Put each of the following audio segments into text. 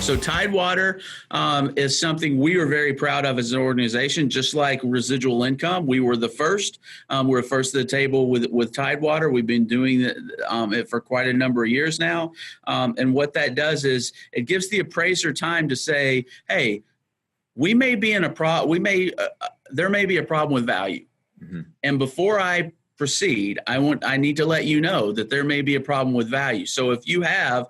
So Tidewater is something we are very proud of as an organization. Just like residual income, we were the first. We're first to the table with Tidewater. We've been doing it for quite a number of years now. And what that does is it gives the appraiser time to say, "Hey, we may be in there may be a problem with value, and before I proceed, I need to let you know that there may be a problem with value. So if you have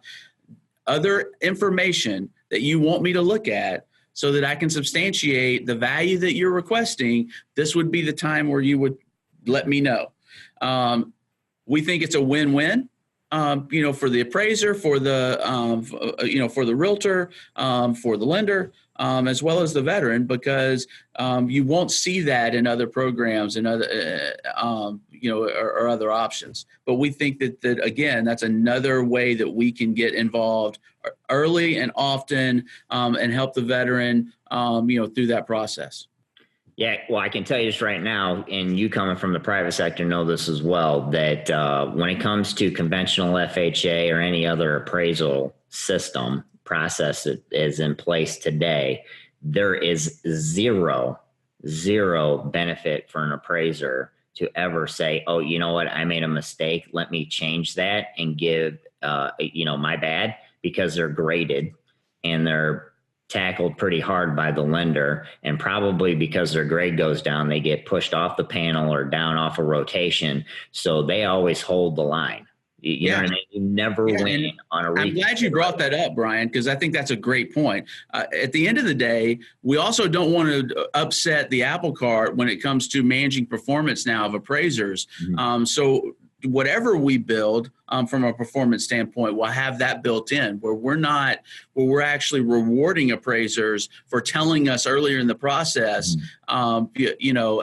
other information that you want me to look at so that I can substantiate the value that you're requesting, this would be the time where you would let me know." We think it's a win-win, for the appraiser, for the, for the realtor, for the lender, as well as the veteran, because you won't see that in other programs and other, or other options. But we think that again, that's another way that we can get involved early and often, and help the veteran, through that process. Yeah, well, I can tell you this right now, and you coming from the private sector know this as well, that when it comes to conventional FHA or any other appraisal system process that is in place today, there is zero benefit for an appraiser to ever say, "Oh, you know what, I made a mistake. Let me change that and give, my bad," because they're graded and they're tackled pretty hard by the lender, and probably because their grade goes down, they get pushed off the panel or down off a rotation. So they always hold the line. You know what I mean? You never win on a reconsideration. I'm glad you brought that up, Brian, because I think that's a great point. At the end of the day, we also don't want to upset the apple cart when it comes to managing performance now of appraisers. So whatever we build from a performance standpoint, we'll have that built in where we're actually rewarding appraisers for telling us earlier in the process,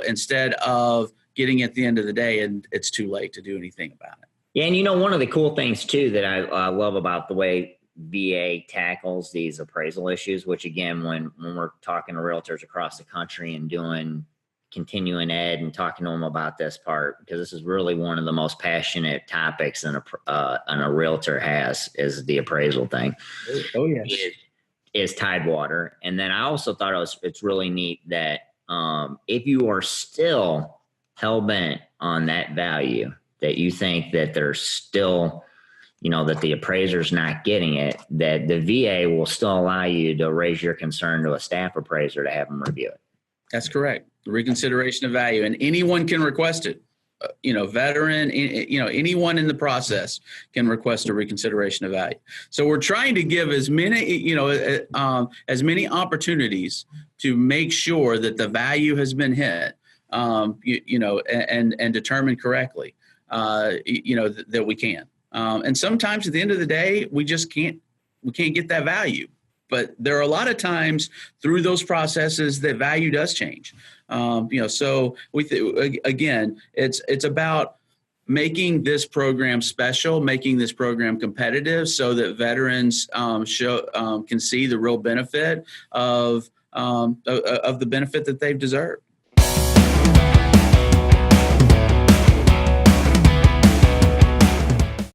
instead of getting at the end of the day and it's too late to do anything about it. Yeah, and one of the cool things too that I love about the way VA tackles these appraisal issues, which again, when we're talking to realtors across the country and doing continuing ed and talking to them about this part, because this is really one of the most passionate topics a realtor has, is the appraisal thing. Oh yes, is Tidewater. And then I also thought it's really neat that if you are still hell bent on that value, that you think that there's still, that the appraiser's not getting it, that the VA will still allow you to raise your concern to a staff appraiser to have them review it. That's correct. The reconsideration of value, and anyone can request it. Veteran, anyone in the process can request a reconsideration of value. So we're trying to give as many, as many opportunities to make sure that the value has been hit, and determined correctly, that we can. And sometimes at the end of the day, we can't get that value. But there are a lot of times through those processes that value does change. So again, it's about making this program special, making this program competitive, so that veterans can see the real benefit of the benefit that they've deserved.